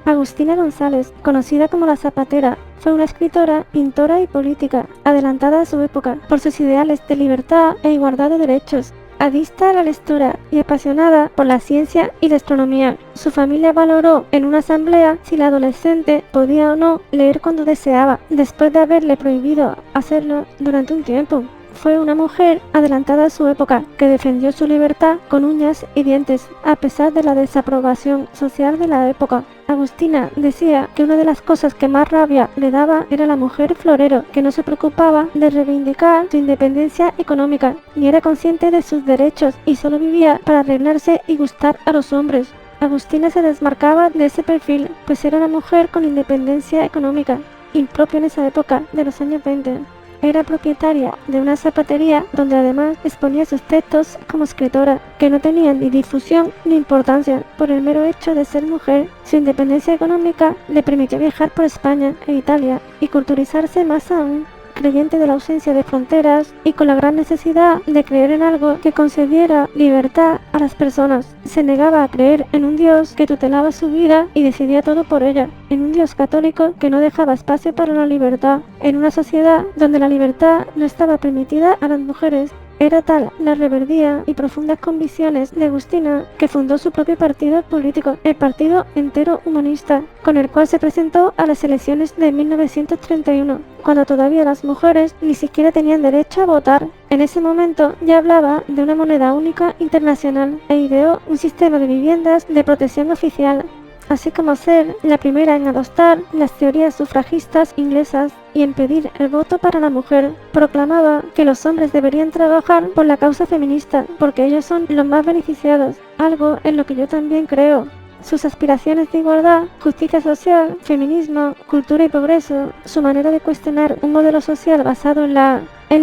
Agustina González, conocida como la Zapatera, fue una escritora, pintora y política, adelantada a su época por sus ideales de libertad e igualdad de derechos. Adicta a la lectura y apasionada por la ciencia y la astronomía, su familia valoró en una asamblea si la adolescente podía o no leer cuando deseaba, después de haberle prohibido hacerlo durante un tiempo. Fue una mujer adelantada a su época, que defendió su libertad con uñas y dientes, a pesar de la desaprobación social de la época. Agustina decía que una de las cosas que más rabia le daba era la mujer florero, que no se preocupaba de reivindicar su independencia económica, ni era consciente de sus derechos y solo vivía para arreglarse y gustar a los hombres. Agustina se desmarcaba de ese perfil, pues era una mujer con independencia económica, impropia en esa época de los años 20. Era propietaria de una zapatería donde además exponía sus textos como escritora, que no tenían ni difusión ni importancia por el mero hecho de ser mujer. Su independencia económica le permitió viajar por España e Italia y culturizarse más aún. Creyente de la ausencia de fronteras y con la gran necesidad de creer en algo que concediera libertad a las personas. Se negaba a creer en un Dios que tutelaba su vida y decidía todo por ella, en un Dios católico que no dejaba espacio para la libertad, en una sociedad donde la libertad no estaba permitida a las mujeres. Era tal la rebeldía y profundas convicciones de Agustina que fundó su propio partido político, el Partido Entero Humanista, con el cual se presentó a las elecciones de 1931, cuando todavía las mujeres ni siquiera tenían derecho a votar. En ese momento ya hablaba de una moneda única internacional e ideó un sistema de viviendas de protección oficial, así como ser la primera en adoptar las teorías sufragistas inglesas y en pedir el voto para la mujer. Proclamaba que los hombres deberían trabajar por la causa feminista, porque ellos son los más beneficiados, algo en lo que yo también creo. Sus aspiraciones de igualdad, justicia social, feminismo, cultura y progreso, su manera de cuestionar un modelo social basado en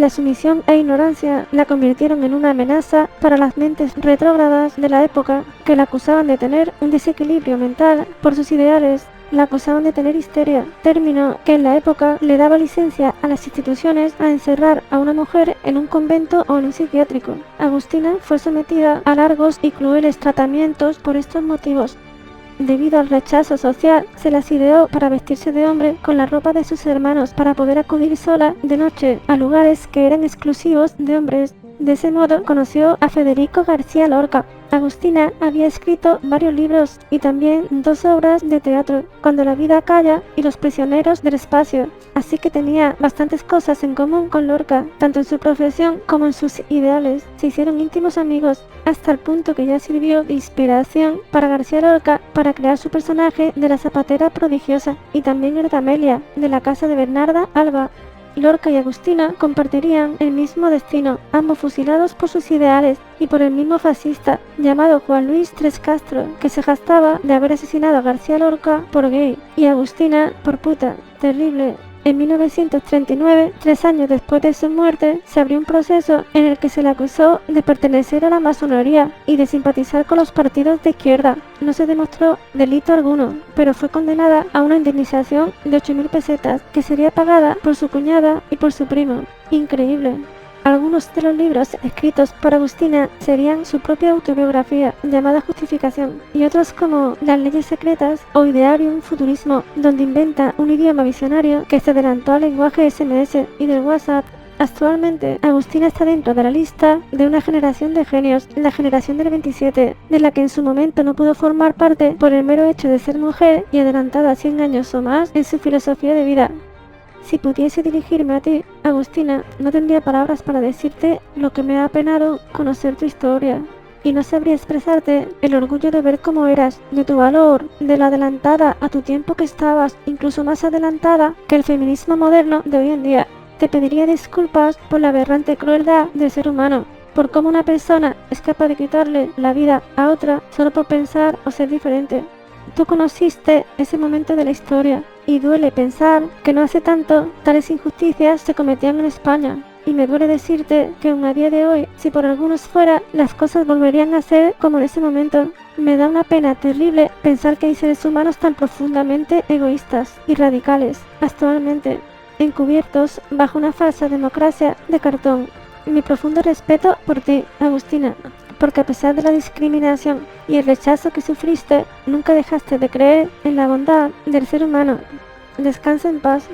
la sumisión e ignorancia, la convirtieron en una amenaza para las mentes retrógradas de la época, que la acusaban de tener un desequilibrio mental por sus ideales. La acusaban de tener histeria, término que en la época le daba licencia a las instituciones a encerrar a una mujer en un convento o en un psiquiátrico. Agustina fue sometida a largos y crueles tratamientos por estos motivos. Debido al rechazo social, se las ideó para vestirse de hombre con la ropa de sus hermanos para poder acudir sola de noche a lugares que eran exclusivos de hombres. De ese modo conoció a Federico García Lorca. Agustina había escrito varios libros y también 2 obras de teatro, Cuando la vida calla y Los prisioneros del espacio, así que tenía bastantes cosas en común con Lorca, tanto en su profesión como en sus ideales. Se hicieron íntimos amigos, hasta el punto que ya sirvió de inspiración para García Lorca para crear su personaje de la zapatera prodigiosa, y también el de Amelia, de la casa de Bernarda Alba. Lorca y Agustina compartirían el mismo destino, ambos fusilados por sus ideales y por el mismo fascista llamado Juan Luis Tres Castro, que se jactaba de haber asesinado a García Lorca por gay y a Agustina por puta. Terrible. En 1939, 3 años después de su muerte, se abrió un proceso en el que se le acusó de pertenecer a la masonería y de simpatizar con los partidos de izquierda. No se demostró delito alguno, pero fue condenada a una indemnización de 8.000 pesetas, que sería pagada por su cuñada y por su primo. Increíble. Algunos de los libros escritos por Agustina serían su propia autobiografía, llamada Justificación, y otros como Las leyes secretas o Idearium Futurismo, donde inventa un idioma visionario que se adelantó al lenguaje SMS y del WhatsApp. Actualmente, Agustina está dentro de la lista de una generación de genios, la generación del 27, de la que en su momento no pudo formar parte por el mero hecho de ser mujer y adelantada 100 años o más en su filosofía de vida. Si pudiese dirigirme a ti, Agustina, no tendría palabras para decirte lo que me ha apenado conocer tu historia, y no sabría expresarte el orgullo de ver cómo eras, de tu valor, de la adelantada a tu tiempo que estabas, incluso más adelantada que el feminismo moderno de hoy en día. Te pediría disculpas por la aberrante crueldad del ser humano, por cómo una persona es capaz de quitarle la vida a otra solo por pensar o ser diferente. Tú conociste ese momento de la historia, y duele pensar que no hace tanto tales injusticias se cometían en España. Y me duele decirte que aún a día de hoy, si por algunos fuera, las cosas volverían a ser como en ese momento. Me da una pena terrible pensar que hay seres humanos tan profundamente egoístas y radicales actualmente, encubiertos bajo una falsa democracia de cartón. Mi profundo respeto por ti, Agustina. porque a pesar de la discriminación y el rechazo que sufriste, nunca dejaste de creer en la bondad del ser humano. Descansa en paz.